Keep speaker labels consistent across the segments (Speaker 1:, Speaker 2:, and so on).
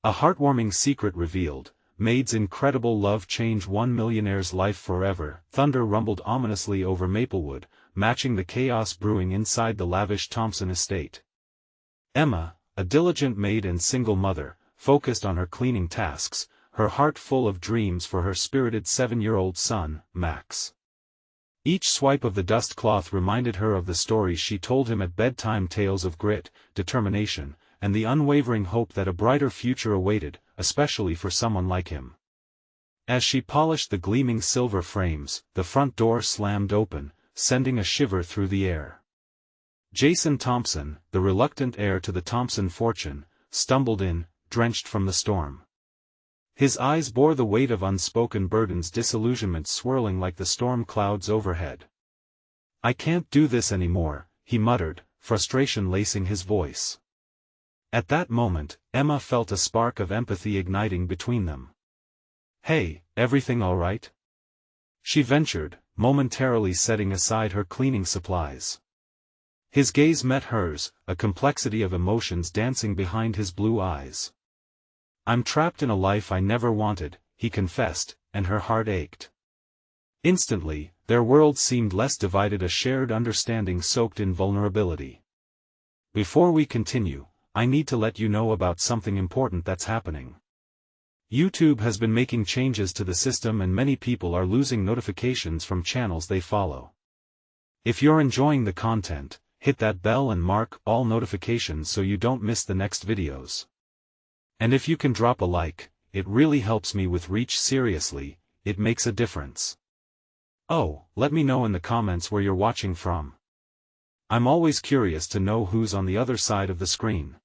Speaker 1: A heartwarming secret revealed. Maid's incredible love changed one millionaire's life forever. Thunder rumbled ominously over Maplewood, matching the chaos brewing inside the lavish Thompson estate. Emma, a diligent maid and single mother, focused on her cleaning tasks, her heart full of dreams for her spirited 7-year-old son, Max. Each swipe of the dust cloth reminded her of the stories she told him at bedtime, tales of grit, determination, and the unwavering hope that a brighter future awaited, especially for someone like him. As she polished the gleaming silver frames, the front door slammed open, sending a shiver through the air. Jason Thompson, the reluctant heir to the Thompson fortune, stumbled in, drenched from the storm. His eyes bore the weight of unspoken burdens, disillusionment swirling like the storm clouds overhead. "I can't do this anymore," he muttered, frustration lacing his voice. At that moment, Emma felt a spark of empathy igniting between them. "Hey, everything all right?" she ventured, momentarily setting aside her cleaning supplies. His gaze met hers, a complexity of emotions dancing behind his blue eyes. "I'm trapped in a life I never wanted," he confessed, and her heart ached. Instantly, their worlds seemed less divided, a shared understanding soaked in vulnerability. "Before we continue, I need to let you know about something important that's happening. YouTube has been making changes to the system and many people are losing notifications from channels they follow. If you're enjoying the content, hit that bell and mark all notifications so you don't miss the next videos. And if you can drop a like, it really helps me with reach. Seriously, it makes a difference. Oh, let me know in the comments where you're watching from. I'm always curious to know who's on the other side of the screen.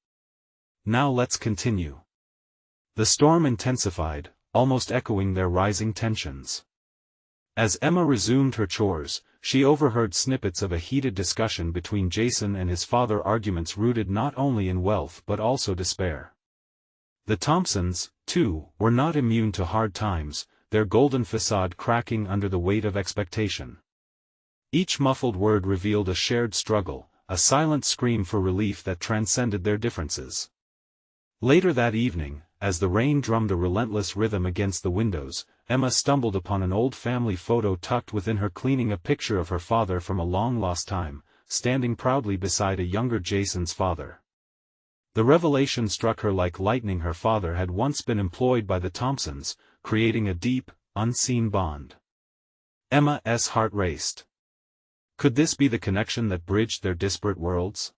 Speaker 1: Now let's continue." The storm intensified, almost echoing their rising tensions. As Emma resumed her chores, she overheard snippets of a heated discussion between Jason and his father, arguments rooted not only in wealth but also despair. The Thompsons, too, were not immune to hard times, their golden facade cracking under the weight of expectation. Each muffled word revealed a shared struggle, a silent scream for relief that transcended their differences. Later that evening, as the rain drummed a relentless rhythm against the windows, Emma stumbled upon an old family photo tucked within her cleaning, a picture of her father from a long-lost time, standing proudly beside a younger Jason's father. The revelation struck her like lightning. Her father had once been employed by the Thompsons, creating a deep, unseen bond. Emma's heart raced. Could this be the connection that bridged their disparate worlds?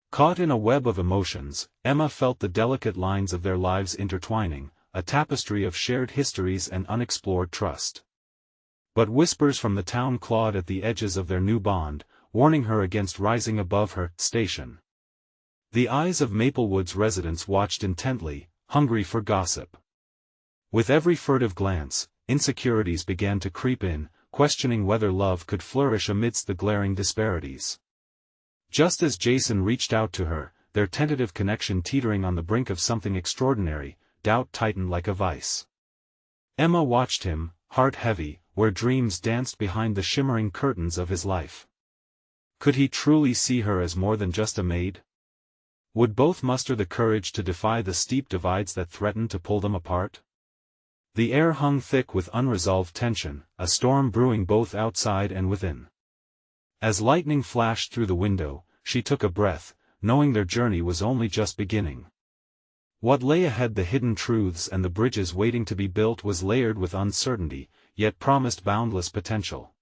Speaker 1: Caught in a web of emotions, Emma felt the delicate lines of their lives intertwining, a tapestry of shared histories and unexplored trust. But whispers from the town clawed at the edges of their new bond, warning her against rising above her station. The eyes of Maplewood's residents watched intently, hungry for gossip. With every furtive glance, insecurities began to creep in, questioning whether love could flourish amidst the glaring disparities. Just as Jason reached out to her, their tentative connection teetering on the brink of something extraordinary, doubt tightened like a vice. Emma watched him, heart heavy, where dreams danced behind the shimmering curtains of his life. Could he truly see her as more than just a maid? Would both muster the courage to defy the steep divides that threatened to pull them apart? The air hung thick with unresolved tension, a storm brewing both outside and within. As lightning flashed through the window, she took a breath, knowing their journey was only just beginning. What lay ahead, the hidden truths and the bridges waiting to be built, was layered with uncertainty, yet promised boundless potential.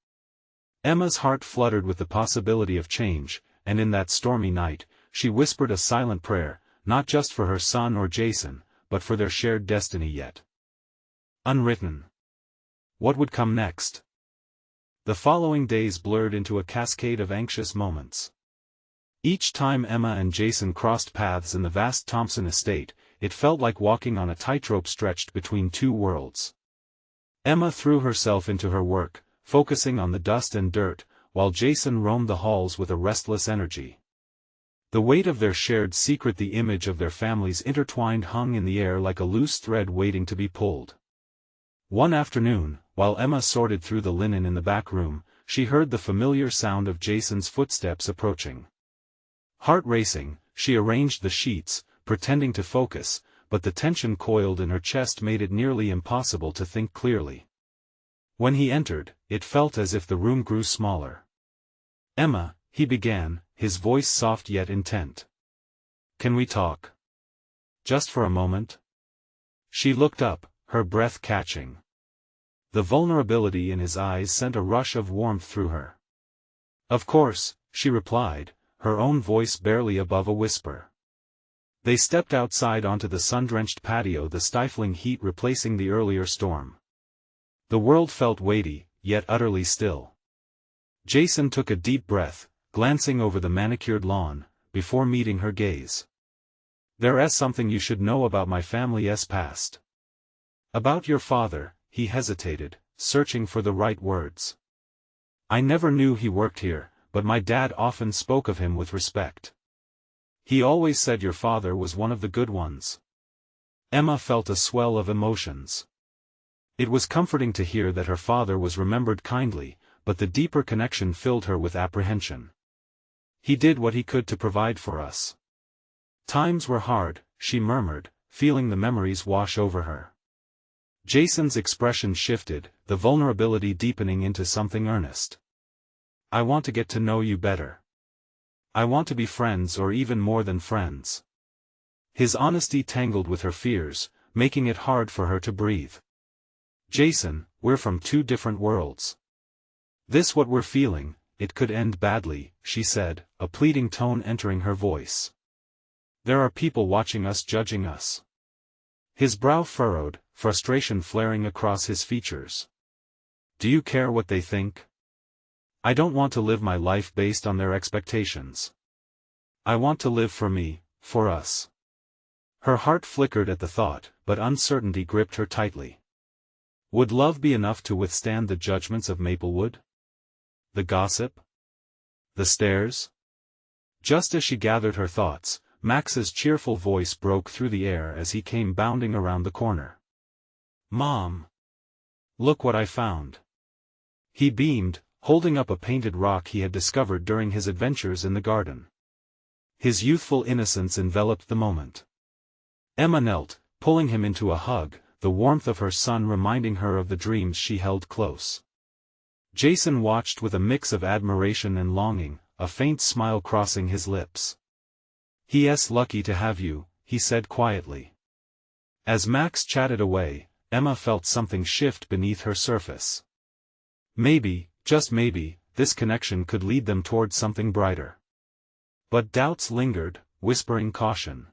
Speaker 1: Emma's heart fluttered with the possibility of change, and in that stormy night, she whispered a silent prayer, not just for her son or Jason, but for their shared destiny yet unwritten. What would come next? The following days blurred into a cascade of anxious moments. Each time Emma and Jason crossed paths in the vast Thompson estate, it felt like walking on a tightrope stretched between two worlds. Emma threw herself into her work, focusing on the dust and dirt, while Jason roamed the halls with a restless energy. The weight of their shared secret, the image of their families intertwined, hung in the air like a loose thread waiting to be pulled. One afternoon, while Emma sorted through the linen in the back room, she heard the familiar sound of Jason's footsteps approaching. Heart racing, she arranged the sheets, pretending to focus, but the tension coiled in her chest made it nearly impossible to think clearly. When he entered, it felt as if the room grew smaller. "Emma," he began, his voice soft yet intent. "Can we talk? Just for a moment?" She looked up, her breath catching. The vulnerability in his eyes sent a rush of warmth through her. "Of course," she replied, her own voice barely above a whisper. They stepped outside onto the sun-drenched patio, the stifling heat replacing the earlier storm. The world felt weighty, yet utterly still. Jason took a deep breath, glancing over the manicured lawn, before meeting her gaze. "There's something you should know about my family's past." "About your father," he hesitated, searching for the right words. "I never knew he worked here, but my dad often spoke of him with respect. He always said your father was one of the good ones." Emma felt a swell of emotions. It was comforting to hear that her father was remembered kindly, but the deeper connection filled her with apprehension. "He did what he could to provide for us. Times were hard," she murmured, feeling the memories wash over her. Jason's expression shifted, the vulnerability deepening into something earnest. "I want to get to know you better. I want to be friends, or even more than friends." His honesty tangled with her fears, making it hard for her to breathe. "Jason, we're from two different worlds. This what we're feeling, it could end badly," she said, a pleading tone entering her voice. "There are people watching us, judging us." His brow furrowed, frustration flaring across his features. "Do you care what they think? I don't want to live my life based on their expectations. I want to live for me, for us." Her heart flickered at the thought, but uncertainty gripped her tightly. Would love be enough to withstand the judgments of Maplewood? The gossip? The stares? Just as she gathered her thoughts, Max's cheerful voice broke through the air as he came bounding around the corner. "Mom! Look what I found!" He beamed, holding up a painted rock he had discovered during his adventures in the garden. His youthful innocence enveloped the moment. Emma knelt, pulling him into a hug, the warmth of her son reminding her of the dreams she held close. Jason watched with a mix of admiration and longing, a faint smile crossing his lips. "He's lucky to have you," he said quietly. As Max chatted away, Emma felt something shift beneath her surface. Maybe, just maybe, this connection could lead them towards something brighter. But doubts lingered, whispering caution.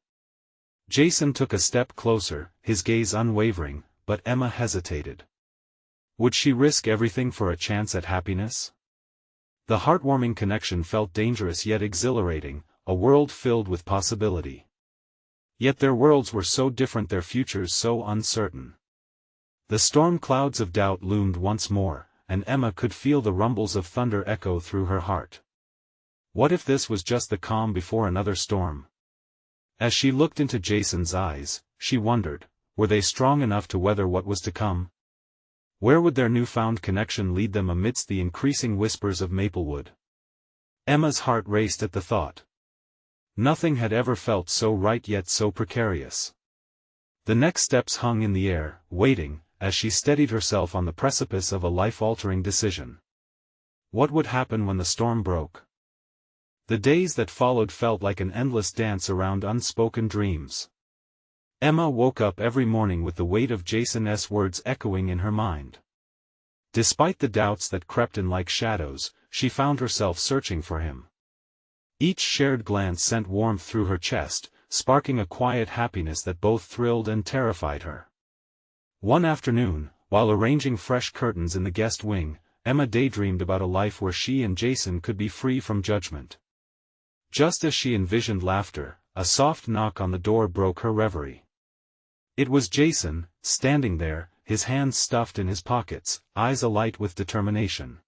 Speaker 1: Jason took a step closer, his gaze unwavering, but Emma hesitated. Would she risk everything for a chance at happiness? The heartwarming connection felt dangerous yet exhilarating, a world filled with possibility. Yet their worlds were so different, their futures so uncertain. The storm clouds of doubt loomed once more, and Emma could feel the rumbles of thunder echo through her heart. What if this was just the calm before another storm? As she looked into Jason's eyes, she wondered, were they strong enough to weather what was to come? Where would their newfound connection lead them amidst the increasing whispers of Maplewood? Emma's heart raced at the thought. Nothing had ever felt so right yet so precarious. The next steps hung in the air, waiting, as she steadied herself on the precipice of a life-altering decision. What would happen when the storm broke? The days that followed felt like an endless dance around unspoken dreams. Emma woke up every morning with the weight of Jason's words echoing in her mind. Despite the doubts that crept in like shadows, she found herself searching for him. Each shared glance sent warmth through her chest, sparking a quiet happiness that both thrilled and terrified her. One afternoon, while arranging fresh curtains in the guest wing, Emma daydreamed about a life where she and Jason could be free from judgment. Just as she envisioned laughter, a soft knock on the door broke her reverie. It was Jason, standing there, his hands stuffed in his pockets, eyes alight with determination.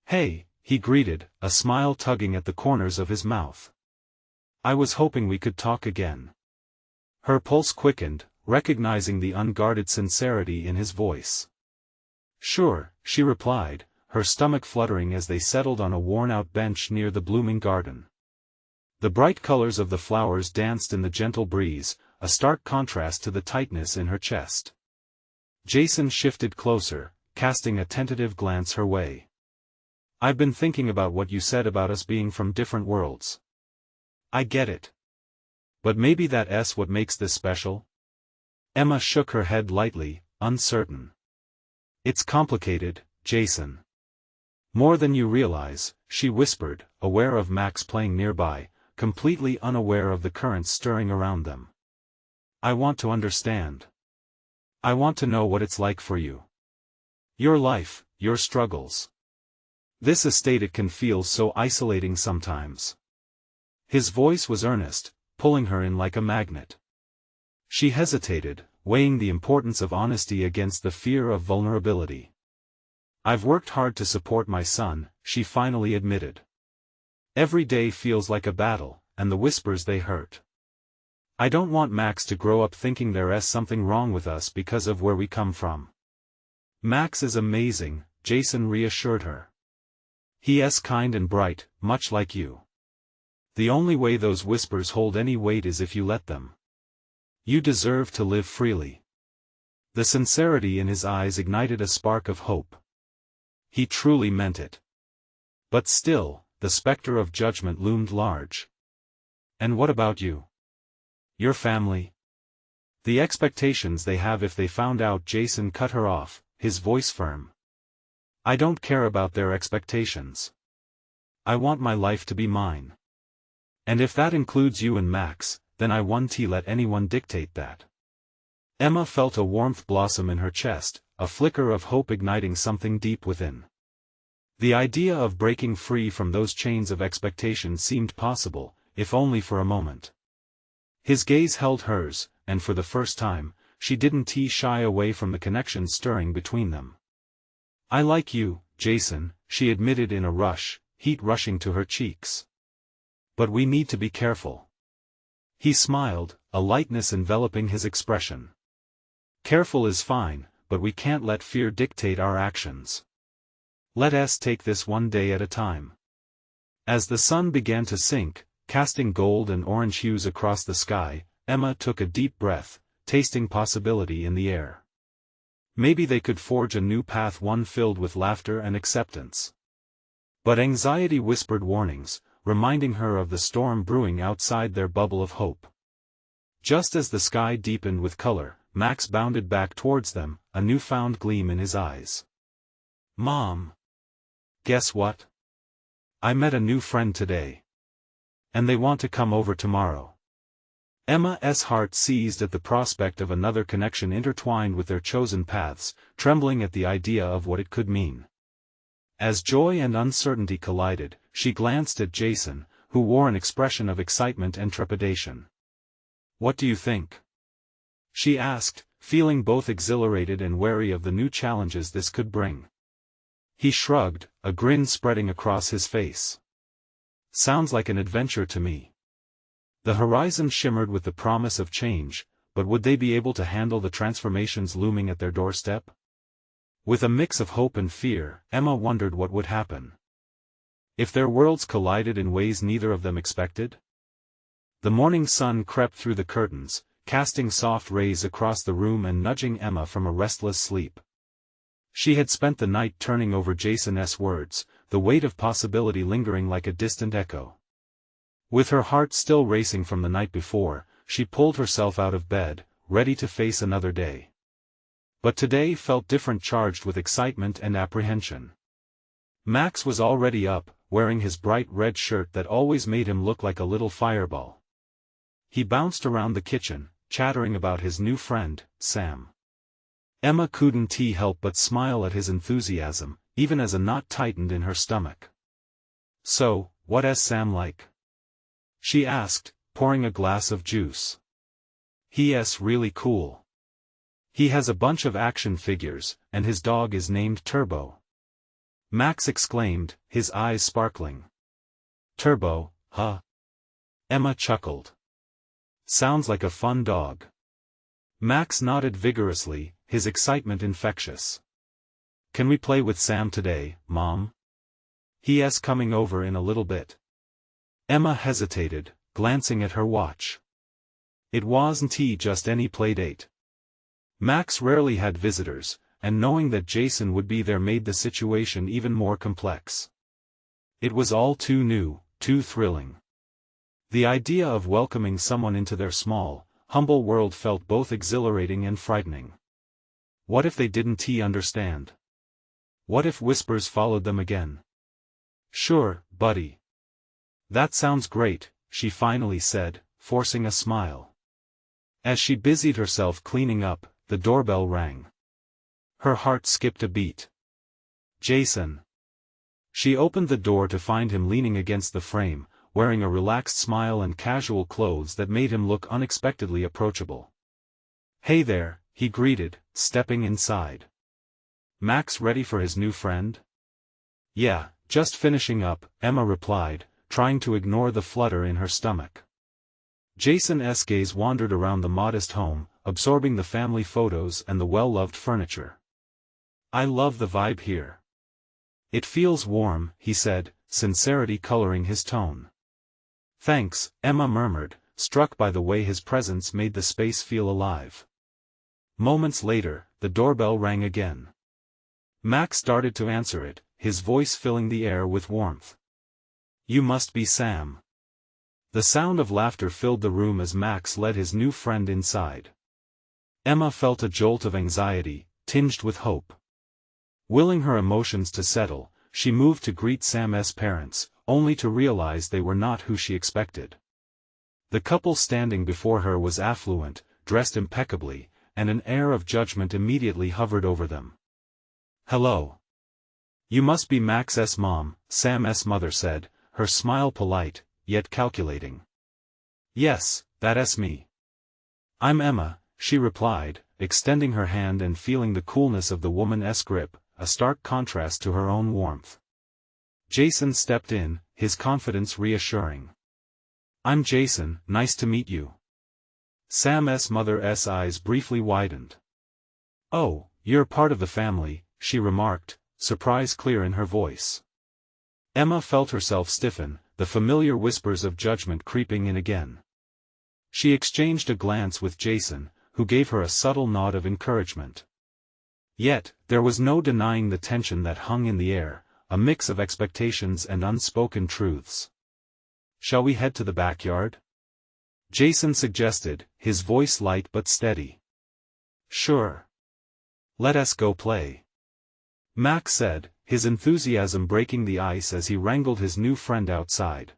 Speaker 1: "Hey," he greeted, a smile tugging at the corners of his mouth. "I was hoping we could talk again." Her pulse quickened, recognizing the unguarded sincerity in his voice. "Sure," she replied, her stomach fluttering as they settled on a worn-out bench near the blooming garden. The bright colors of the flowers danced in the gentle breeze, a stark contrast to the tightness in her chest. Jason shifted closer, casting a tentative glance her way. "I've been thinking about what you said about us being from different worlds. I get it. But maybe that's what makes this special?" Emma shook her head lightly, uncertain. "It's complicated, Jason. More than you realize," she whispered, aware of Max playing nearby, completely unaware of the currents stirring around them. "I want to understand. I want to know what it's like for you. Your life, your struggles. This estate, it can feel so isolating sometimes." His voice was earnest, pulling her in like a magnet. She hesitated, weighing the importance of honesty against the fear of vulnerability. "I've worked hard to support my son," she finally admitted. "Every day feels like a battle, and the whispers, they hurt. I don't want Max to grow up thinking there's something wrong with us because of where we come from." "Max is amazing," Jason reassured her. "He's kind and bright, much like you. The only way those whispers hold any weight is if you let them. You deserve to live freely." The sincerity in his eyes ignited a spark of hope. He truly meant it. But still, the specter of judgment loomed large. "And what about you? Your family? The expectations they have if they found out?" Jason cut her off, his voice firm. "I don't care about their expectations. I want my life to be mine. And if that includes you and Max, then I won't let anyone dictate that." Emma felt a warmth blossom in her chest, a flicker of hope igniting something deep within. The idea of breaking free from those chains of expectation seemed possible, if only for a moment. His gaze held hers, and for the first time, she didn't shy away from the connection stirring between them. "I like you, Jason," she admitted in a rush, heat rushing to her cheeks. "But we need to be careful." He smiled, a lightness enveloping his expression. "Careful is fine, but we can't let fear dictate our actions. Let us take this one day at a time." As the sun began to sink, casting gold and orange hues across the sky, Emma took a deep breath, tasting possibility in the air. Maybe they could forge a new path, one filled with laughter and acceptance. But anxiety whispered warnings, reminding her of the storm brewing outside their bubble of hope. Just as the sky deepened with color, Max bounded back towards them, a newfound gleam in his eyes. "Mom! Guess what? I met a new friend today. And they want to come over tomorrow." Emma's heart seized at the prospect of another connection intertwined with their chosen paths, trembling at the idea of what it could mean. As joy and uncertainty collided, she glanced at Jason, who wore an expression of excitement and trepidation. "What do you think?" she asked, feeling both exhilarated and wary of the new challenges this could bring. He shrugged, a grin spreading across his face. "Sounds like an adventure to me." The horizon shimmered with the promise of change, but would they be able to handle the transformations looming at their doorstep? With a mix of hope and fear, Emma wondered what would happen if their worlds collided in ways neither of them expected. The morning sun crept through the curtains, casting soft rays across the room and nudging Emma from a restless sleep. She had spent the night turning over Jason's words, the weight of possibility lingering like a distant echo. With her heart still racing from the night before, she pulled herself out of bed, ready to face another day. But today felt different, charged with excitement and apprehension. Max was already up, wearing his bright red shirt that always made him look like a little fireball. He bounced around the kitchen, chattering about his new friend, Sam. Emma couldn't help but smile at his enthusiasm, even as a knot tightened in her stomach. "So, what's Sam like?" she asked, pouring a glass of juice. "He's really cool. He has a bunch of action figures, and his dog is named Turbo," Max exclaimed, his eyes sparkling. "Turbo, huh?" Emma chuckled. "Sounds like a fun dog." Max nodded vigorously, his excitement infectious. "Can we play with Sam today, Mom? He's coming over in a little bit." Emma hesitated, glancing at her watch. It wasn't just any playdate. Max rarely had visitors, and knowing that Jason would be there made the situation even more complex. It was all too new, too thrilling. The idea of welcoming someone into their small, humble world felt both exhilarating and frightening. What if they didn't understand? What if whispers followed them again? "Sure, buddy. That sounds great," she finally said, forcing a smile. As she busied herself cleaning up, the doorbell rang. Her heart skipped a beat. Jason. She opened the door to find him leaning against the frame, wearing a relaxed smile and casual clothes that made him look unexpectedly approachable. "Hey there," he greeted, stepping inside. "Max ready for his new friend?" "Yeah, just finishing up," Emma replied, trying to ignore the flutter in her stomach. Jason's gaze wandered around the modest home, absorbing the family photos and the well-loved furniture. "I love the vibe here. It feels warm," he said, sincerity coloring his tone. "Thanks," Emma murmured, struck by the way his presence made the space feel alive. Moments later, the doorbell rang again. Max started to answer it, his voice filling the air with warmth. "You must be Sam." The sound of laughter filled the room as Max led his new friend inside. Emma felt a jolt of anxiety, tinged with hope. Willing her emotions to settle, she moved to greet Sam's parents, only to realize they were not who she expected. The couple standing before her was affluent, dressed impeccably, and an air of judgment immediately hovered over them. "Hello. You must be Max's mom," Sam's mother said, her smile polite, yet calculating. "Yes, that's me. I'm Emma," she replied, extending her hand and feeling the coolness of the woman's grip, a stark contrast to her own warmth. Jason stepped in, his confidence reassuring. "I'm Jason, nice to meet you." Sam's mother's eyes briefly widened. "Oh, you're part of the family," she remarked, surprise clear in her voice. Emma felt herself stiffen, the familiar whispers of judgment creeping in again. She exchanged a glance with Jason, who gave her a subtle nod of encouragement. Yet, there was no denying the tension that hung in the air, a mix of expectations and unspoken truths. "Shall we head to the backyard?" Jason suggested, his voice light but steady. "Sure. Let us go play," Max said, his enthusiasm breaking the ice as he wrangled his new friend outside.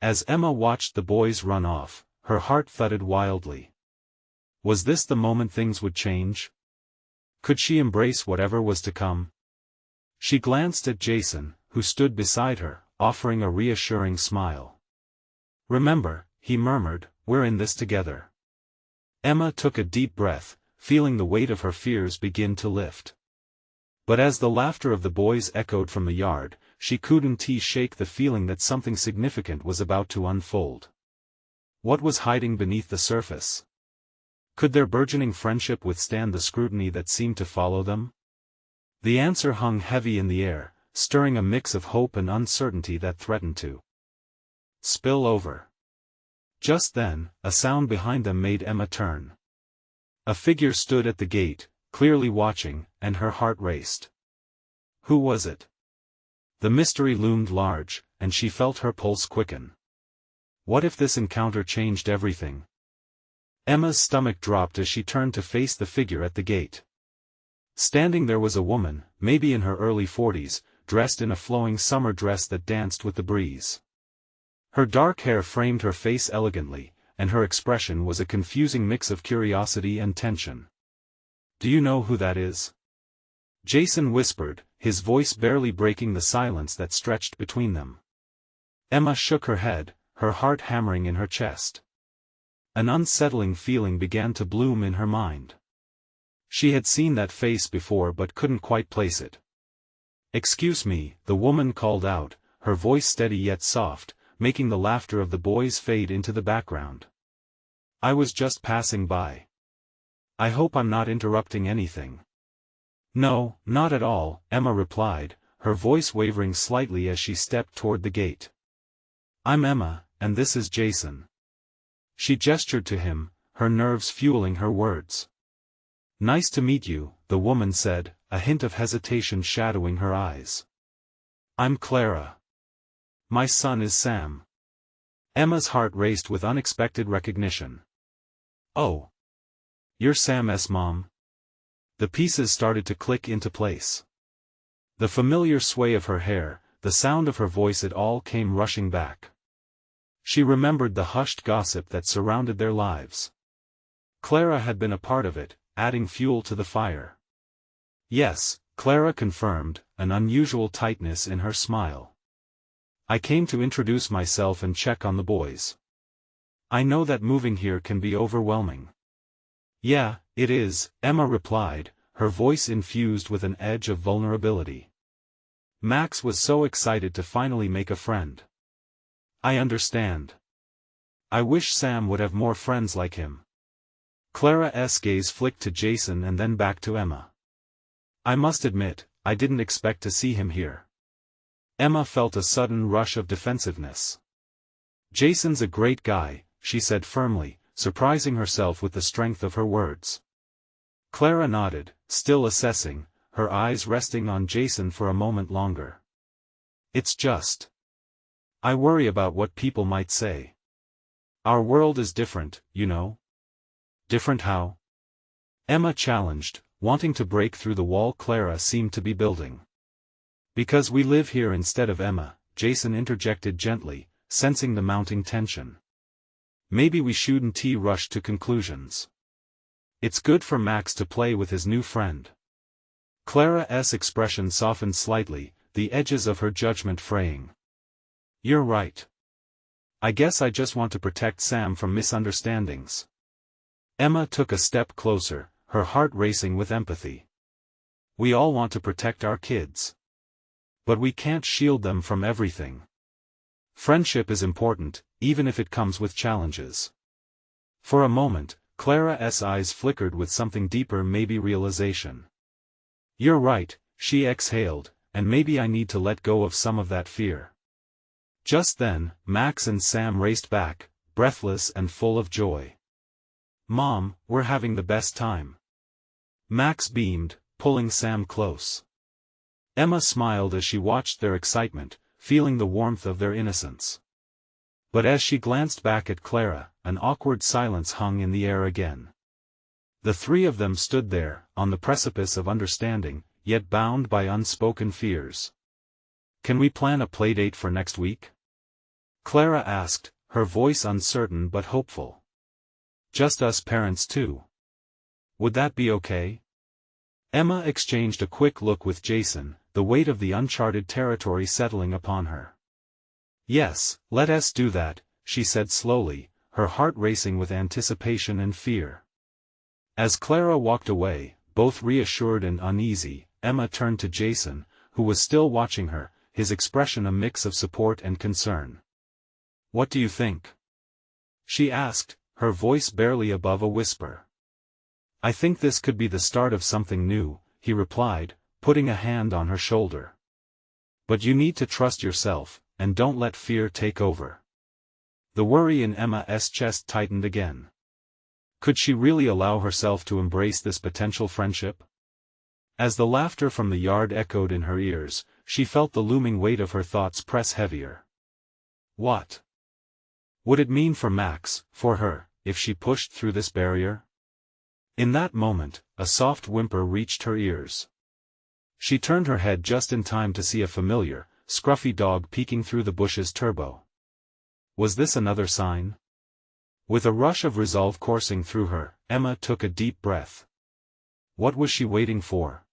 Speaker 1: As Emma watched the boys run off, her heart thudded wildly. Was this the moment things would change? Could she embrace whatever was to come? She glanced at Jason, who stood beside her, offering a reassuring smile. "Remember," he murmured, "we're in this together." Emma took a deep breath, feeling the weight of her fears begin to lift. But as the laughter of the boys echoed from the yard, she couldn't shake the feeling that something significant was about to unfold. What was hiding beneath the surface? Could their burgeoning friendship withstand the scrutiny that seemed to follow them? The answer hung heavy in the air, stirring a mix of hope and uncertainty that threatened to spill over. Just then, a sound behind them made Emma turn. A figure stood at the gate, clearly watching, and her heart raced. Who was it? The mystery loomed large, and she felt her pulse quicken. What if this encounter changed everything? Emma's stomach dropped as she turned to face the figure at the gate. Standing there was a woman, maybe in her early 40s, dressed in a flowing summer dress that danced with the breeze. Her dark hair framed her face elegantly, and her expression was a confusing mix of curiosity and tension. "Do you know who that is?" Jason whispered, his voice barely breaking the silence that stretched between them. Emma shook her head, her heart hammering in her chest. An unsettling feeling began to bloom in her mind. She had seen that face before but couldn't quite place it. "Excuse me," the woman called out, her voice steady yet soft, making the laughter of the boys fade into the background. "I was just passing by. I hope I'm not interrupting anything." "No, not at all," Emma replied, her voice wavering slightly as she stepped toward the gate. "I'm Emma, and this is Jason." She gestured to him, her nerves fueling her words. "Nice to meet you," the woman said, a hint of hesitation shadowing her eyes. "I'm Clara. My son is Sam." Emma's heart raced with unexpected recognition. "Oh. You're Sam's mom?" The pieces started to click into place. The familiar sway of her hair, the sound of her voice, it all came rushing back. She remembered the hushed gossip that surrounded their lives. Clara had been a part of it, adding fuel to the fire. "Yes," Clara confirmed, an unusual tightness in her smile. "I came to introduce myself and check on the boys. I know that moving here can be overwhelming." "Yeah, it is," Emma replied, her voice infused with an edge of vulnerability. "Max was so excited to finally make a friend." "I understand. I wish Sam would have more friends like him." Clara's gaze flicked to Jason and then back to Emma. "I must admit, I didn't expect to see him here." Emma felt a sudden rush of defensiveness. "Jason's a great guy," she said firmly, surprising herself with the strength of her words. Clara nodded, still assessing, her eyes resting on Jason for a moment longer. "It's just, I worry about what people might say. Our world is different, you know." "Different how?" Emma challenged, wanting to break through the wall Clara seemed to be building. "Because we live here instead of Emma," Jason interjected gently, sensing the mounting tension. "Maybe we shouldn't rush to conclusions. It's good for Max to play with his new friend." Clara's expression softened slightly, the edges of her judgment fraying. "You're right. I guess I just want to protect Sam from misunderstandings." Emma took a step closer, her heart racing with empathy. "We all want to protect our kids. But we can't shield them from everything. Friendship is important, even if it comes with challenges." For a moment, Clara's eyes flickered with something deeper, maybe realization. "You're right," she exhaled, "and maybe I need to let go of some of that fear." Just then, Max and Sam raced back, breathless and full of joy. "Mom, we're having the best time." Max beamed, pulling Sam close. Emma smiled as she watched their excitement, feeling the warmth of their innocence. But as she glanced back at Clara, an awkward silence hung in the air again. The three of them stood there, on the precipice of understanding, yet bound by unspoken fears. "Can we plan a playdate for next week?" Clara asked, her voice uncertain but hopeful. "Just us parents too. Would that be okay?" Emma exchanged a quick look with Jason, the weight of the uncharted territory settling upon her. "Yes, let us do that," she said slowly, her heart racing with anticipation and fear. As Clara walked away, both reassured and uneasy, Emma turned to Jason, who was still watching her, his expression a mix of support and concern. "What do you think?" she asked, her voice barely above a whisper. "I think this could be the start of something new," he replied, putting a hand on her shoulder. "But you need to trust yourself, and don't let fear take over." The worry in Emma's chest tightened again. Could she really allow herself to embrace this potential friendship? As the laughter from the yard echoed in her ears, she felt the looming weight of her thoughts press heavier. What would it mean for Max, for her, if she pushed through this barrier? In that moment, a soft whimper reached her ears. She turned her head just in time to see a familiar, scruffy dog peeking through the bushes. Turbo. Was this another sign? With a rush of resolve coursing through her, Emma took a deep breath. What was she waiting for?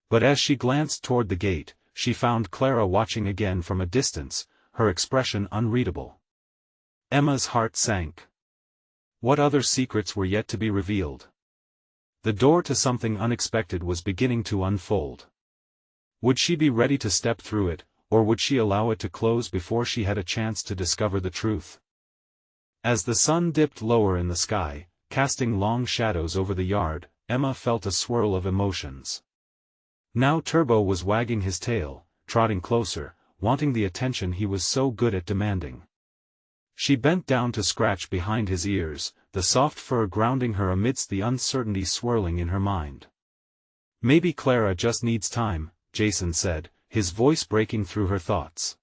Speaker 1: But as she glanced toward the gate, she found Clara watching again from a distance, her expression unreadable. Emma's heart sank. What other secrets were yet to be revealed? The door to something unexpected was beginning to unfold. Would she be ready to step through it, or would she allow it to close before she had a chance to discover the truth? As the sun dipped lower in the sky, casting long shadows over the yard, Emma felt a swirl of emotions. Now Turbo was wagging his tail, trotting closer, wanting the attention he was so good at demanding. She bent down to scratch behind his ears, the soft fur grounding her amidst the uncertainty swirling in her mind. "Maybe Clara just needs time," Jason said, his voice breaking through her thoughts.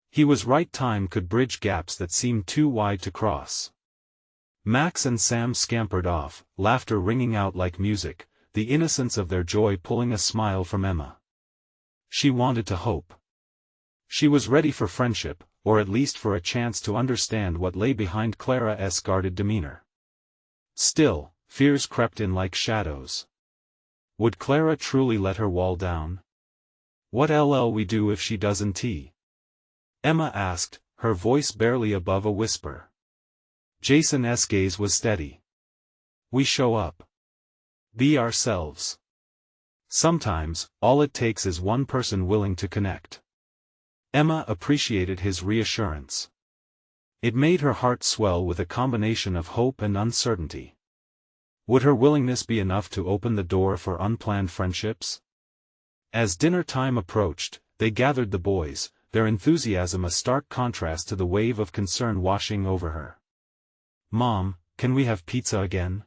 Speaker 1: He was right, time could bridge gaps that seemed too wide to cross. Max and Sam scampered off, laughter ringing out like music, the innocence of their joy pulling a smile from Emma. She wanted to hope. She was ready for friendship, or at least for a chance to understand what lay behind Clara's guarded demeanor. Still, fears crept in like shadows. Would Clara truly let her wall down? "What'll we do if she doesn't?" Emma asked, her voice barely above a whisper. Jason's gaze was steady. "We show up. Be ourselves. Sometimes, all it takes is one person willing to connect." Emma appreciated his reassurance. It made her heart swell with a combination of hope and uncertainty. Would her willingness be enough to open the door for unplanned friendships? As dinner time approached, they gathered the boys, their enthusiasm a stark contrast to the wave of concern washing over her. "Mom, can we have pizza again?"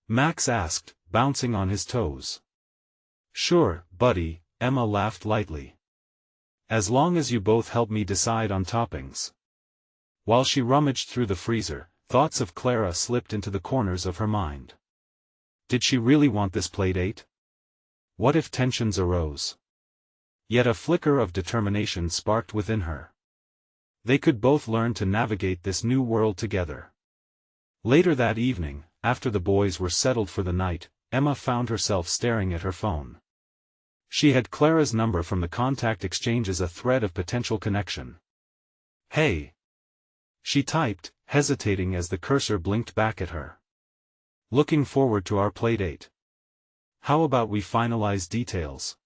Speaker 1: Max asked, bouncing on his toes. "Sure, buddy," Emma laughed lightly. "As long as you both help me decide on toppings." While she rummaged through the freezer, thoughts of Clara slipped into the corners of her mind. Did she really want this playdate? What if tensions arose? Yet a flicker of determination sparked within her. They could both learn to navigate this new world together. Later that evening, after the boys were settled for the night, Emma found herself staring at her phone. She had Clara's number from the contact exchange as a thread of potential connection. "Hey!" she typed, hesitating as the cursor blinked back at her. "Looking forward to our playdate. How about we finalize details?"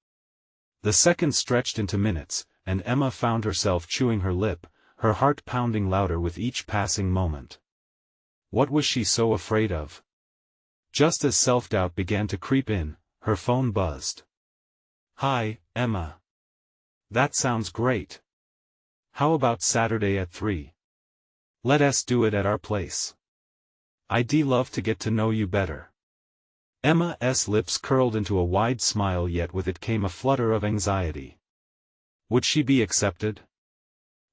Speaker 1: The seconds stretched into minutes, and Emma found herself chewing her lip, her heart pounding louder with each passing moment. What was she so afraid of? Just as self-doubt began to creep in, her phone buzzed. "Hi, Emma. That sounds great. How about Saturday at 3? Let's do it at our place. I'd love to get to know you better." Emma's lips curled into a wide smile, yet with it came a flutter of anxiety. Would she be accepted?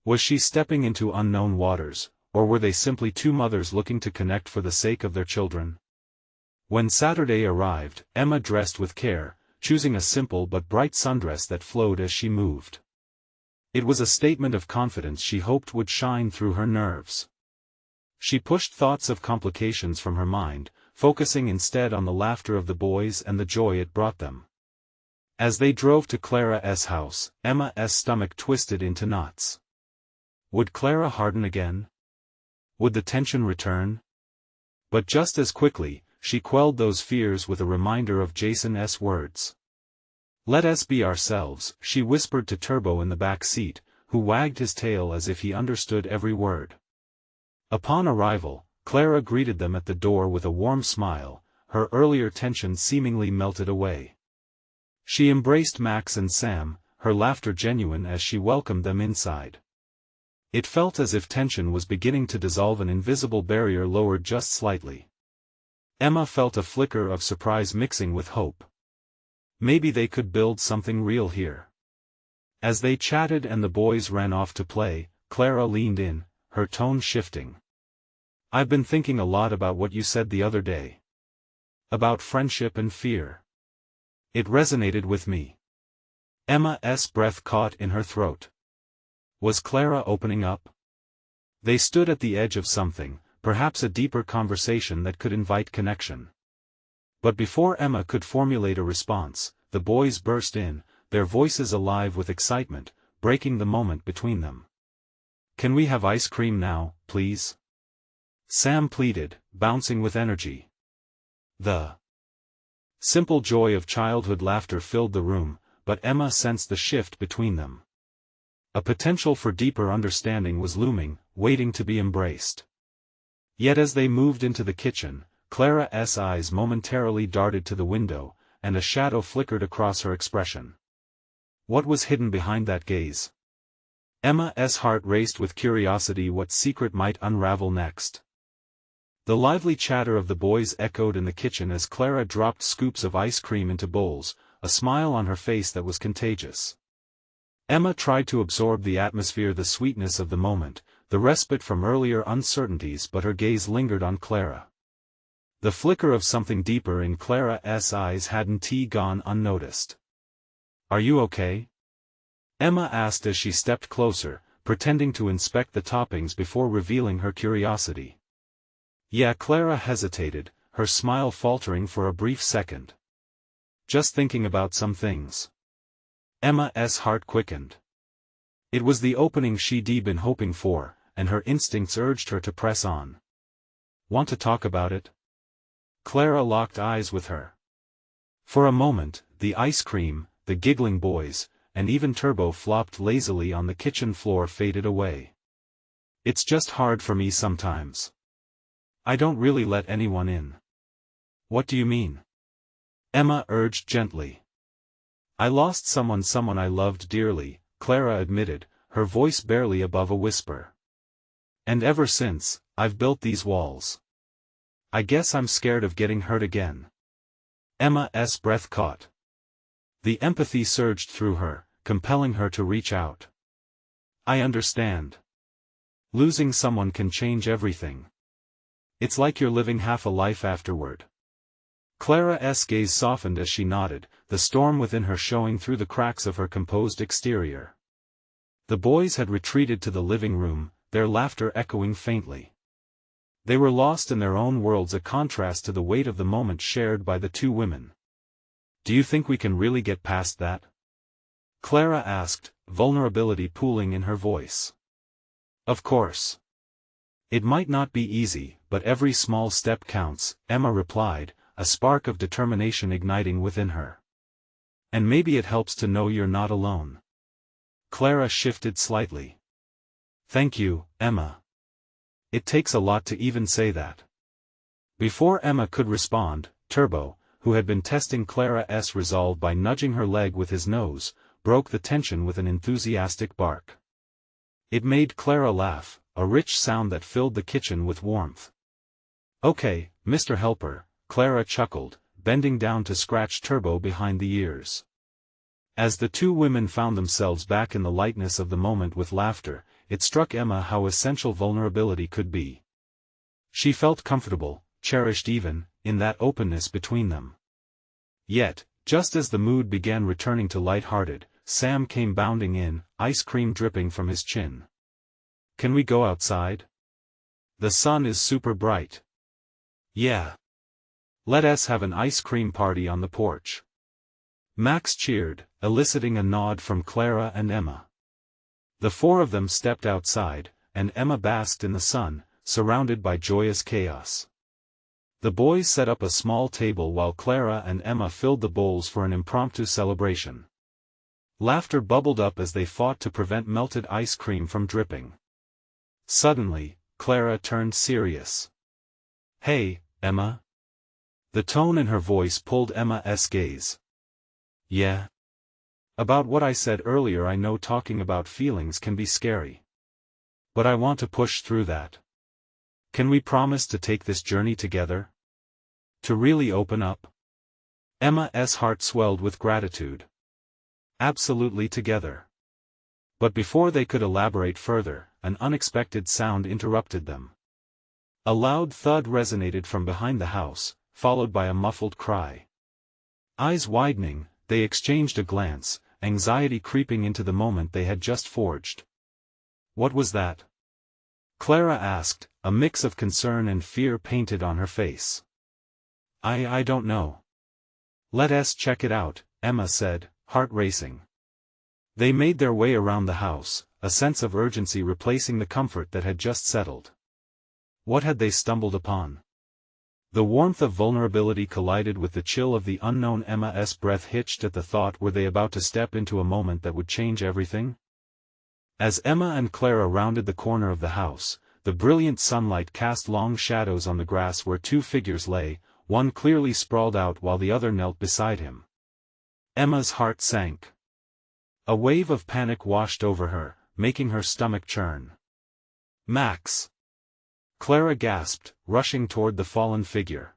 Speaker 1: Was she stepping into unknown waters, or were they simply two mothers looking to connect for the sake of their children? When Saturday arrived, Emma dressed with care, choosing a simple but bright sundress that flowed as she moved. It was a statement of confidence she hoped would shine through her nerves. She pushed thoughts of complications from her mind, focusing instead on the laughter of the boys and the joy it brought them. As they drove to Clara's house, Emma's stomach twisted into knots. Would Clara harden again? Would the tension return? But just as quickly, she quelled those fears with a reminder of Jason's words. "Let us be ourselves," she whispered to Turbo in the back seat, who wagged his tail as if he understood every word. Upon arrival, Clara greeted them at the door with a warm smile, her earlier tension seemingly melted away. She embraced Max and Sam, her laughter genuine as she welcomed them inside. It felt as if tension was beginning to dissolve, an invisible barrier lowered just slightly. Emma felt a flicker of surprise mixing with hope. Maybe they could build something real here. As they chatted and the boys ran off to play, Clara leaned in, her tone shifting. "I've been thinking a lot about what you said the other day. About friendship and fear. It resonated with me." Emma's breath caught in her throat. Was Clara opening up? They stood at the edge of something, perhaps a deeper conversation that could invite connection. But before Emma could formulate a response, the boys burst in, their voices alive with excitement, breaking the moment between them. "Can we have ice cream now, please?" Sam pleaded, bouncing with energy. The simple joy of childhood laughter filled the room, but Emma sensed the shift between them. A potential for deeper understanding was looming, waiting to be embraced. Yet as they moved into the kitchen, Clara's eyes momentarily darted to the window, and a shadow flickered across her expression. What was hidden behind that gaze? Emma's heart raced with curiosity what secret might unravel next. The lively chatter of the boys echoed in the kitchen as Clara dropped scoops of ice cream into bowls, a smile on her face that was contagious. Emma tried to absorb the atmosphere, the sweetness of the moment, the respite from earlier uncertainties, but her gaze lingered on Clara. The flicker of something deeper in Clara's eyes hadn't gone unnoticed. "Are you okay?" Emma asked as she stepped closer, pretending to inspect the toppings before revealing her curiosity. "Yeah." Clara hesitated, her smile faltering for a brief second. "Just thinking about some things." Emma's heart quickened. It was the opening she'd been hoping for, and her instincts urged her to press on. "Want to talk about it?" Clara locked eyes with her. For a moment, the ice cream, the giggling boys, and even Turbo flopped lazily on the kitchen floor faded away. "It's just hard for me sometimes. I don't really let anyone in." "What do you mean?" Emma urged gently. "I lost someone I loved dearly," Clara admitted, her voice barely above a whisper. "And ever since, I've built these walls. I guess I'm scared of getting hurt again." Emma's breath caught. The empathy surged through her, compelling her to reach out. "I understand. Losing someone can change everything. It's like you're living half a life afterward." Clara's gaze softened as she nodded, the storm within her showing through the cracks of her composed exterior. The boys had retreated to the living room, their laughter echoing faintly. They were lost in their own worlds, a contrast to the weight of the moment shared by the two women. "Do you think we can really get past that?" Clara asked, vulnerability pooling in her voice. "Of course. It might not be easy, but every small step counts," Emma replied, a spark of determination igniting within her. "And maybe it helps to know you're not alone." Clara shifted slightly. "Thank you, Emma. It takes a lot to even say that." Before Emma could respond, Turbo, who had been testing Clara's resolve by nudging her leg with his nose, broke the tension with an enthusiastic bark. It made Clara laugh, a rich sound that filled the kitchen with warmth. "Okay, Mr. Helper," Clara chuckled, bending down to scratch Turbo behind the ears. As the two women found themselves back in the lightness of the moment with laughter, it struck Emma how essential vulnerability could be. She felt comfortable, cherished even, in that openness between them. Yet, just as the mood began returning to light-hearted, Sam came bounding in, ice cream dripping from his chin. "Can we go outside? The sun is super bright." "Yeah. Let's have an ice cream party on the porch." Max cheered, eliciting a nod from Clara and Emma. The four of them stepped outside, and Emma basked in the sun, surrounded by joyous chaos. The boys set up a small table while Clara and Emma filled the bowls for an impromptu celebration. Laughter bubbled up as they fought to prevent melted ice cream from dripping. Suddenly, Clara turned serious. "Hey, Emma?" The tone in her voice pulled Emma's gaze. "Yeah? About what I said earlier. I know talking about feelings can be scary. But I want to push through that. Can we promise to take this journey together? To really open up?" Emma's heart swelled with gratitude. "Absolutely, together." But before they could elaborate further, an unexpected sound interrupted them. A loud thud resonated from behind the house, followed by a muffled cry. Eyes widening, they exchanged a glance, anxiety creeping into the moment they had just forged. "What was that?" Clara asked, a mix of concern and fear painted on her face. I don't know." "Let's check it out," Emma said, heart racing. They made their way around the house, a sense of urgency replacing the comfort that had just settled. What had they stumbled upon? The warmth of vulnerability collided with the chill of the unknown. Emma's breath hitched at the thought, were they about to step into a moment that would change everything? As Emma and Clara rounded the corner of the house, the brilliant sunlight cast long shadows on the grass where two figures lay, one clearly sprawled out while the other knelt beside him. Emma's heart sank. A wave of panic washed over her, making her stomach churn. "Max!" Clara gasped, rushing toward the fallen figure.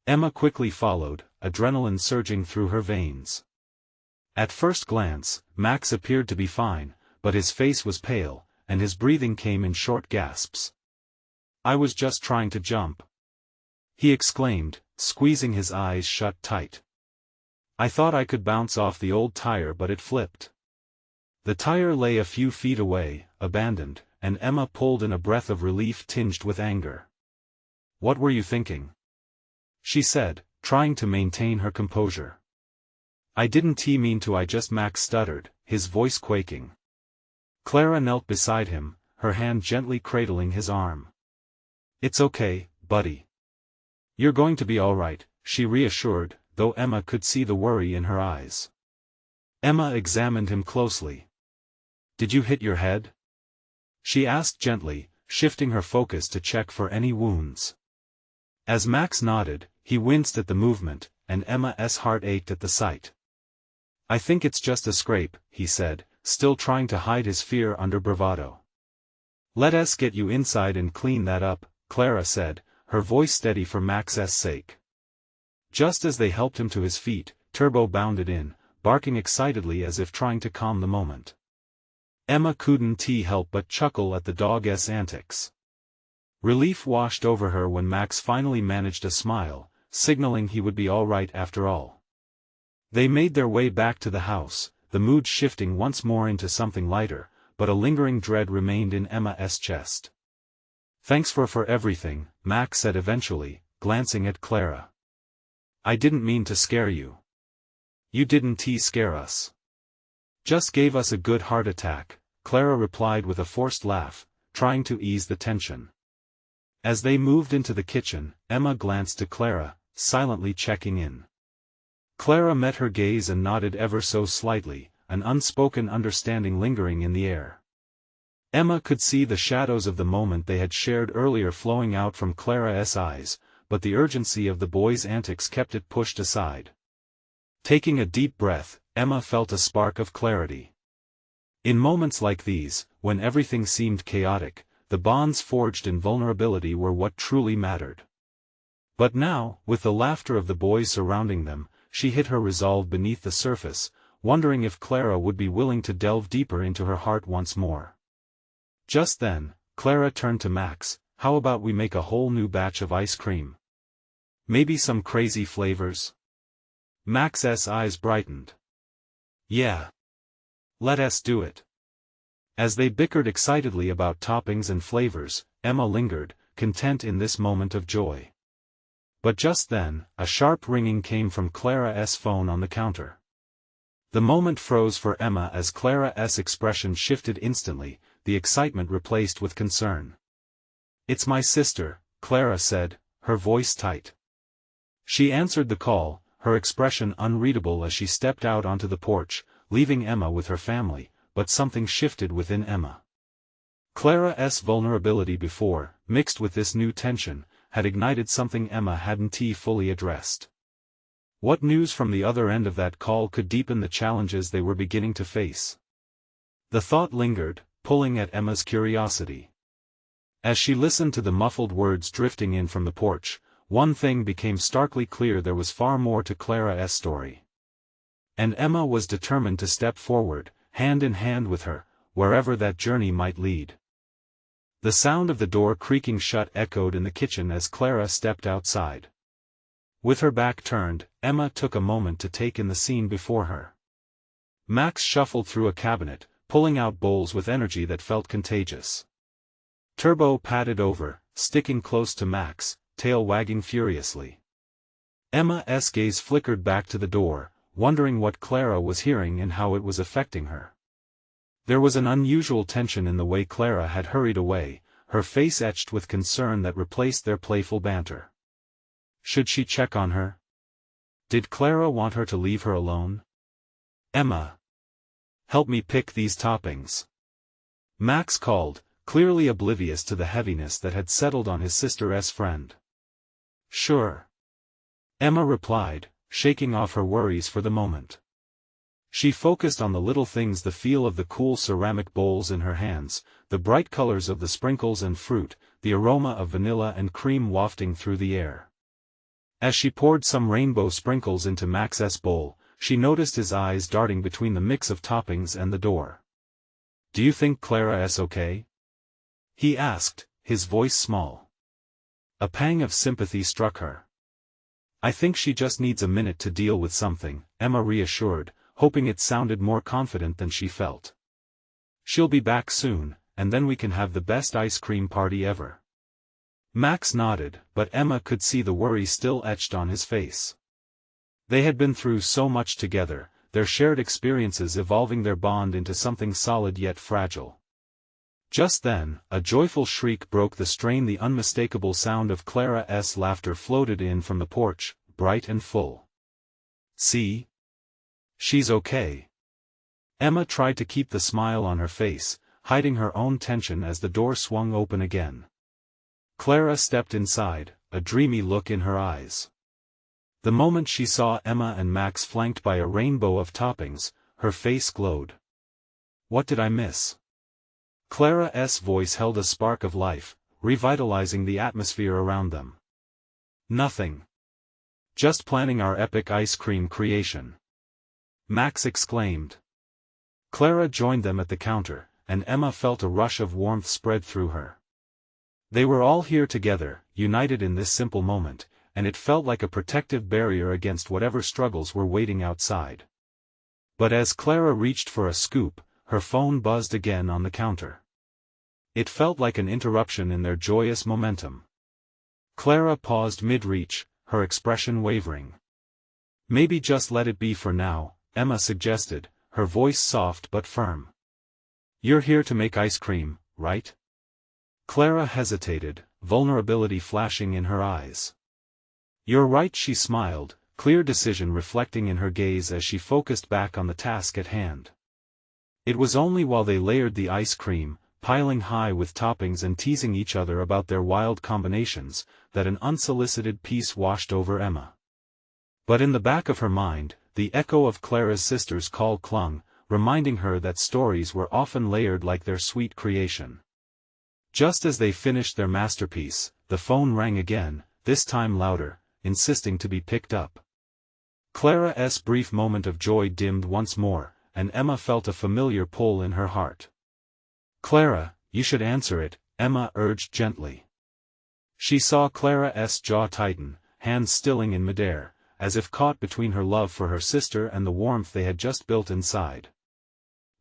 Speaker 1: Emma quickly followed, adrenaline surging through her veins. At first glance, Max appeared to be fine, but his face was pale, and his breathing came in short gasps. "I was just trying to jump," he exclaimed, squeezing his eyes shut tight. "I thought I could bounce off the old tire, but it flipped." The tire lay a few feet away, abandoned, and Emma pulled in a breath of relief tinged with anger. "What were you thinking?" she said, trying to maintain her composure. "I didn't mean to, I just," Max stuttered, his voice quaking. Clara knelt beside him, her hand gently cradling his arm. "It's okay, buddy. You're going to be all right," she reassured, though Emma could see the worry in her eyes. Emma examined him closely. "Did you hit your head?" she asked gently, shifting her focus to check for any wounds. As Max nodded, he winced at the movement, and Emma's heart ached at the sight. "I think it's just a scrape," he said, still trying to hide his fear under bravado. "Let us get you inside and clean that up," Clara said, her voice steady for Max's sake. Just as they helped him to his feet, Turbo bounded in, barking excitedly as if trying to calm the moment. Emma couldn't help but chuckle at the dog's antics. Relief washed over her when Max finally managed a smile, signaling he would be all right after all. They made their way back to the house, the mood shifting once more into something lighter, but a lingering dread remained in Emma's chest. "Thanks for everything," Max said eventually, glancing at Clara. "I didn't mean to scare you." "You didn't scare us. Just gave us a good heart attack," Clara replied with a forced laugh, trying to ease the tension. As they moved into the kitchen, Emma glanced to Clara, silently checking in. Clara met her gaze and nodded ever so slightly, an unspoken understanding lingering in the air. Emma could see the shadows of the moment they had shared earlier flowing out from Clara's eyes, but the urgency of the boy's antics kept it pushed aside. Taking a deep breath, Emma felt a spark of clarity. In moments like these, when everything seemed chaotic, the bonds forged in vulnerability were what truly mattered. But now, with the laughter of the boys surrounding them, she hid her resolve beneath the surface, wondering if Clara would be willing to delve deeper into her heart once more. Just then, Clara turned to Max. "How about we make a whole new batch of ice cream? Maybe some crazy flavors?" Max's eyes brightened. "Yeah. Let us do it." As they bickered excitedly about toppings and flavors, Emma lingered, content in this moment of joy. But just then, a sharp ringing came from Clara's phone on the counter. The moment froze for Emma as Clara's expression shifted instantly, the excitement replaced with concern. "It's my sister," Clara said, her voice tight. She answered the call, her expression unreadable as she stepped out onto the porch, leaving Emma with her family, but something shifted within Emma. Clara's vulnerability before, mixed with this new tension, had ignited something Emma hadn't fully addressed. What news from the other end of that call could deepen the challenges they were beginning to face? The thought lingered, pulling at Emma's curiosity. As she listened to the muffled words drifting in from the porch, one thing became starkly clear: there was far more to Clara's story. And Emma was determined to step forward, hand in hand with her, wherever that journey might lead. The sound of the door creaking shut echoed in the kitchen as Clara stepped outside. With her back turned, Emma took a moment to take in the scene before her. Max shuffled through a cabinet, pulling out bowls with energy that felt contagious. Turbo padded over, sticking close to Max, tail wagging furiously. Emma's gaze flickered back to the door, wondering what Clara was hearing and how it was affecting her. There was an unusual tension in the way Clara had hurried away, her face etched with concern that replaced their playful banter. Should she check on her? Did Clara want her to leave her alone? "Emma, help me pick these toppings," Max called, clearly oblivious to the heaviness that had settled on his sister's friend. "Sure," Emma replied, shaking off her worries for the moment. She focused on the little things, the feel of the cool ceramic bowls in her hands, the bright colors of the sprinkles and fruit, the aroma of vanilla and cream wafting through the air. As she poured some rainbow sprinkles into Max's bowl, she noticed his eyes darting between the mix of toppings and the door. "Do you think Clara's okay?" he asked, his voice small. A pang of sympathy struck her. "I think she just needs a minute to deal with something," Emma reassured, hoping it sounded more confident than she felt. "She'll be back soon, and then we can have the best ice cream party ever." Max nodded, but Emma could see the worry still etched on his face. They had been through so much together, their shared experiences evolving their bond into something solid yet fragile. Just then, a joyful shriek broke the strain. The unmistakable sound of Clara's laughter floated in from the porch, bright and full. "See? She's okay." Emma tried to keep the smile on her face, hiding her own tension as the door swung open again. Clara stepped inside, a dreamy look in her eyes. The moment she saw Emma and Max flanked by a rainbow of toppings, her face glowed. "What did I miss?" Clara's voice held a spark of life, revitalizing the atmosphere around them. "Nothing. Just planning our epic ice cream creation," Max exclaimed. Clara joined them at the counter, and Emma felt a rush of warmth spread through her. They were all here together, united in this simple moment, and it felt like a protective barrier against whatever struggles were waiting outside. But as Clara reached for a scoop, her phone buzzed again on the counter. It felt like an interruption in their joyous momentum. Clara paused mid-reach, her expression wavering. "Maybe just let it be for now," Emma suggested, her voice soft but firm. "You're here to make ice cream, right?" Clara hesitated, vulnerability flashing in her eyes. "You're right," she smiled, clear decision reflecting in her gaze as she focused back on the task at hand. It was only while they layered the ice cream, piling high with toppings and teasing each other about their wild combinations, that an unsolicited peace washed over Emma. But in the back of her mind, the echo of Clara's sister's call clung, reminding her that stories were often layered like their sweet creation. Just as they finished their masterpiece, the phone rang again, this time louder, insisting to be picked up. Clara's brief moment of joy dimmed once more, and Emma felt a familiar pull in her heart. "Clara, you should answer it," Emma urged gently. She saw Clara's jaw tighten, hands stilling in midair, as if caught between her love for her sister and the warmth they had just built inside.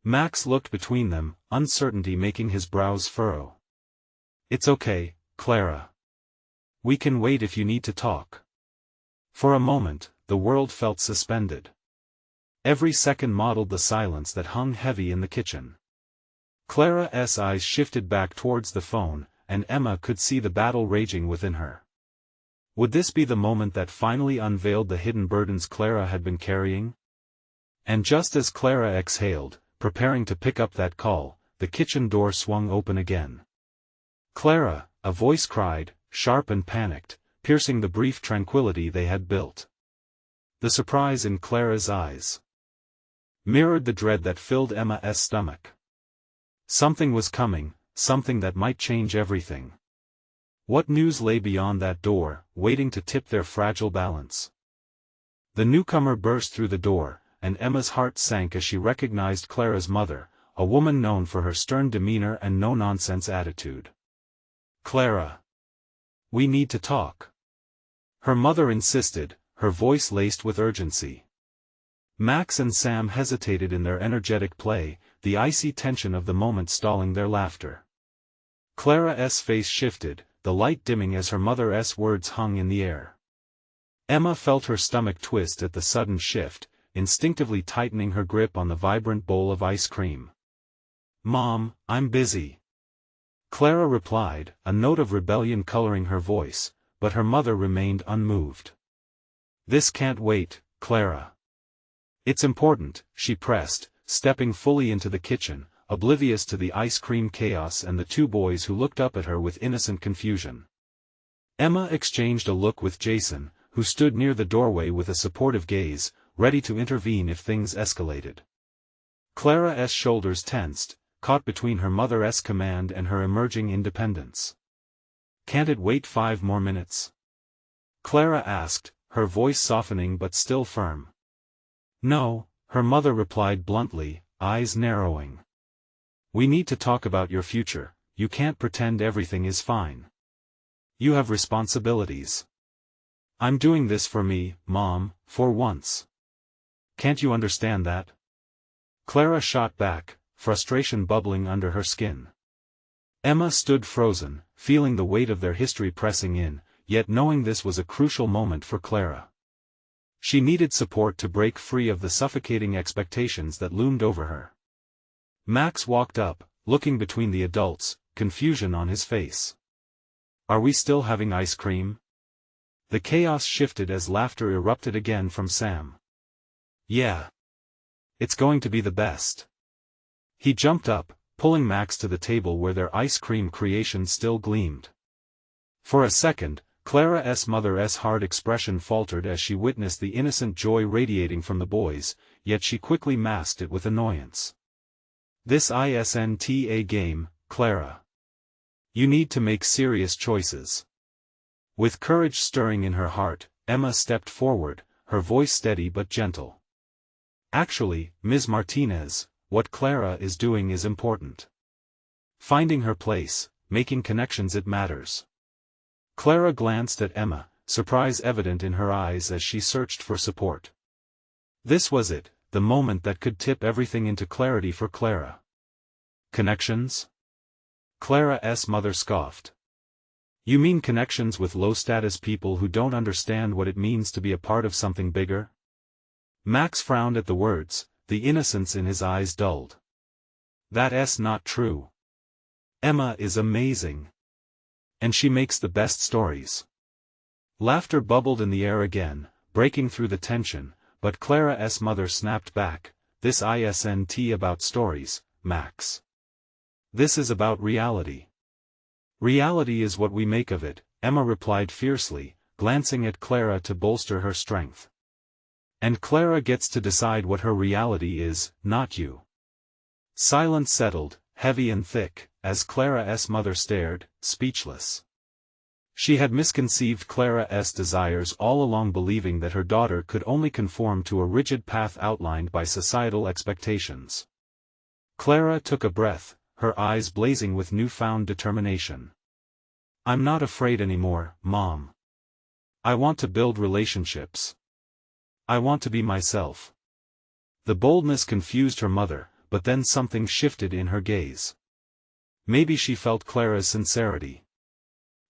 Speaker 1: Max looked between them, uncertainty making his brows furrow. "It's okay, Clara. We can wait if you need to talk." For a moment, the world felt suspended. Every second modeled the silence that hung heavy in the kitchen. Clara's eyes shifted back towards the phone, and Emma could see the battle raging within her. Would this be the moment that finally unveiled the hidden burdens Clara had been carrying? And just as Clara exhaled, preparing to pick up that call, the kitchen door swung open again. "Clara," a voice cried, sharp and panicked, piercing the brief tranquility they had built. The surprise in Clara's eyes mirrored the dread that filled Emma's stomach. Something was coming, something that might change everything. What news lay beyond that door, waiting to tip their fragile balance? The newcomer burst through the door, and Emma's heart sank as she recognized Clara's mother, a woman known for her stern demeanor and no-nonsense attitude. "Clara, we need to talk," her mother insisted, her voice laced with urgency. Max and Sam hesitated in their energetic play, the icy tension of the moment stalling their laughter. Clara's face shifted, the light dimming as her mother's words hung in the air. Emma felt her stomach twist at the sudden shift, instinctively tightening her grip on the vibrant bowl of ice cream. "Mom, I'm busy," Clara replied, a note of rebellion coloring her voice, but her mother remained unmoved. "This can't wait, Clara. It's important," she pressed, stepping fully into the kitchen, oblivious to the ice cream chaos and the two boys who looked up at her with innocent confusion. Emma exchanged a look with Jason, who stood near the doorway with a supportive gaze, ready to intervene if things escalated. Clara's shoulders tensed, caught between her mother's command and her emerging independence. "Can't it wait 5 more minutes?" Clara asked, her voice softening but still firm. "No," her mother replied bluntly, eyes narrowing. "We need to talk about your future. You can't pretend everything is fine. You have responsibilities. I'm doing this for me, Mom, for once. Can't you understand that?" Clara shot back, frustration bubbling under her skin. Emma stood frozen, feeling the weight of their history pressing in, yet knowing this was a crucial moment for Clara. She needed support to break free of the suffocating expectations that loomed over her. Max walked up, looking between the adults, confusion on his face. "Are we still having ice cream?" The chaos shifted as laughter erupted again from Sam. "Yeah. It's going to be the best." He jumped up, pulling Max to the table where their ice cream creation still gleamed. For a second, Clara's mother's hard expression faltered as she witnessed the innocent joy radiating from the boys, yet she quickly masked it with annoyance. "This isn't a game, Clara. You need to make serious choices." With courage stirring in her heart, Emma stepped forward, her voice steady but gentle. "Actually, Ms. Martinez, what Clara is doing is important. Finding her place, making connections, it matters." Clara glanced at Emma, surprise evident in her eyes as she searched for support. This was it, the moment that could tip everything into clarity for Clara. "Connections?" Clara's mother scoffed. "You mean connections with low-status people who don't understand what it means to be a part of something bigger?" Max frowned at the words, the innocence in his eyes dulled. "That's not true. Emma is amazing. And she makes the best stories." Laughter bubbled in the air again, breaking through the tension, but Clara's mother snapped back, "This isn't about stories, Max. This is about reality." "Reality is what we make of it," Emma replied fiercely, glancing at Clara to bolster her strength. "And Clara gets to decide what her reality is, not you." Silence settled, heavy and thick, as Clara's mother stared, speechless. She had misconceived Clara's desires all along, believing that her daughter could only conform to a rigid path outlined by societal expectations. Clara took a breath, her eyes blazing with newfound determination. "I'm not afraid anymore, Mom. I want to build relationships. I want to be myself." The boldness confused her mother, but then something shifted in her gaze. Maybe she felt Clara's sincerity.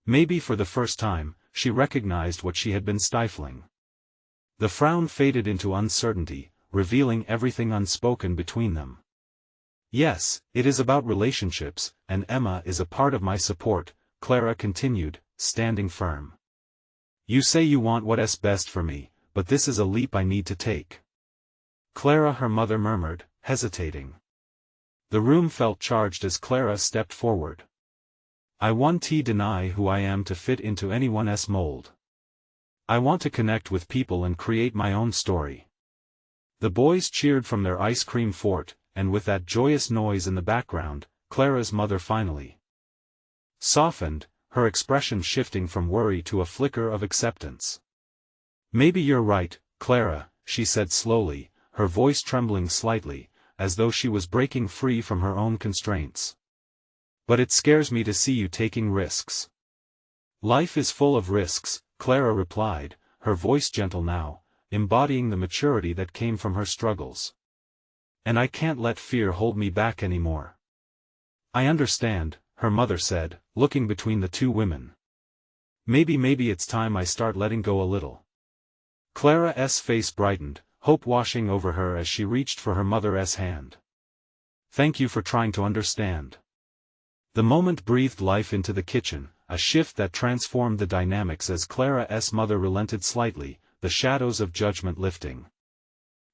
Speaker 1: Maybe for the first time, she recognized what she had been stifling. The frown faded into uncertainty, revealing everything unspoken between them. "Yes, it is about relationships, and Emma is a part of my support," Clara continued, standing firm. "You say you want what's best for me, but this is a leap I need to take." "Clara," her mother murmured, hesitating. The room felt charged as Clara stepped forward. "I won't deny who I am to fit into anyone's mold. I want to connect with people and create my own story." The boys cheered from their ice cream fort, and with that joyous noise in the background, Clara's mother finally softened, her expression shifting from worry to a flicker of acceptance. "Maybe you're right, Clara," she said slowly, her voice trembling slightly, as though she was breaking free from her own constraints. "But it scares me to see you taking risks." "Life is full of risks," Clara replied, her voice gentle now, embodying the maturity that came from her struggles. "And I can't let fear hold me back anymore." "I understand," her mother said, looking between the two women. Maybe it's time I start letting go a little." Clara's face brightened, hope washing over her as she reached for her mother's hand. "Thank you for trying to understand." The moment breathed life into the kitchen, a shift that transformed the dynamics as Clara's mother relented slightly, the shadows of judgment lifting.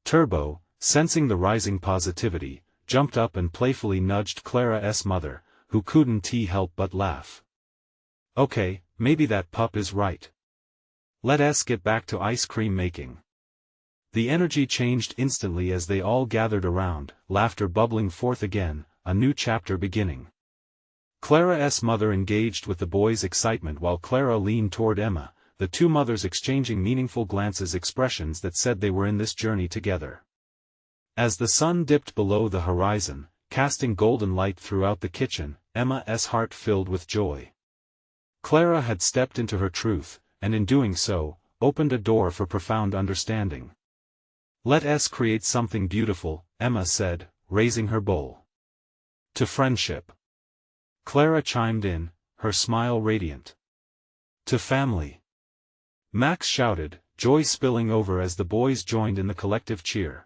Speaker 1: Turbo, sensing the rising positivity, jumped up and playfully nudged Clara's mother, who couldn't help but laugh. "Okay, maybe that pup is right. Let us get back to ice cream making." The energy changed instantly as they all gathered around, laughter bubbling forth again, a new chapter beginning. Clara's mother engaged with the boys' excitement while Clara leaned toward Emma, the two mothers exchanging meaningful glances, expressions that said they were in this journey together. As the sun dipped below the horizon, casting golden light throughout the kitchen, Emma's heart filled with joy. Clara had stepped into her truth, and in doing so, opened a door for profound understanding. "Let us create something beautiful," Emma said, raising her bowl. "To friendship," Clara chimed in, her smile radiant. "To family," Max shouted, joy spilling over as the boys joined in the collective cheer.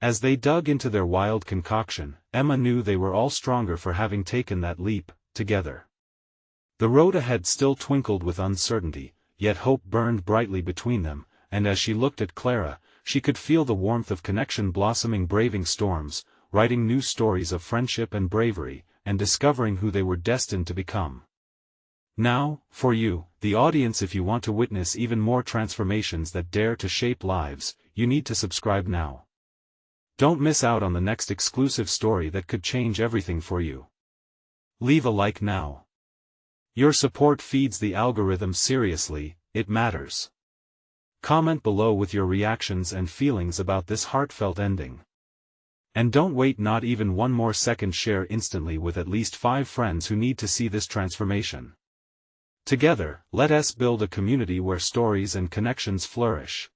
Speaker 1: As they dug into their wild concoction, Emma knew they were all stronger for having taken that leap, together. The road ahead still twinkled with uncertainty, yet hope burned brightly between them, and as she looked at Clara, she could feel the warmth of connection blossoming, braving storms, writing new stories of friendship and bravery, and discovering who they were destined to become. Now, for you, the audience, if you want to witness even more transformations that dare to shape lives, you need to subscribe now. Don't miss out on the next exclusive story that could change everything for you. Leave a like now. Your support feeds the algorithm. Seriously, it matters. Comment below with your reactions and feelings about this heartfelt ending. And don't wait not even one more second, share instantly with at least 5 friends who need to see this transformation. Together, let us build a community where stories and connections flourish.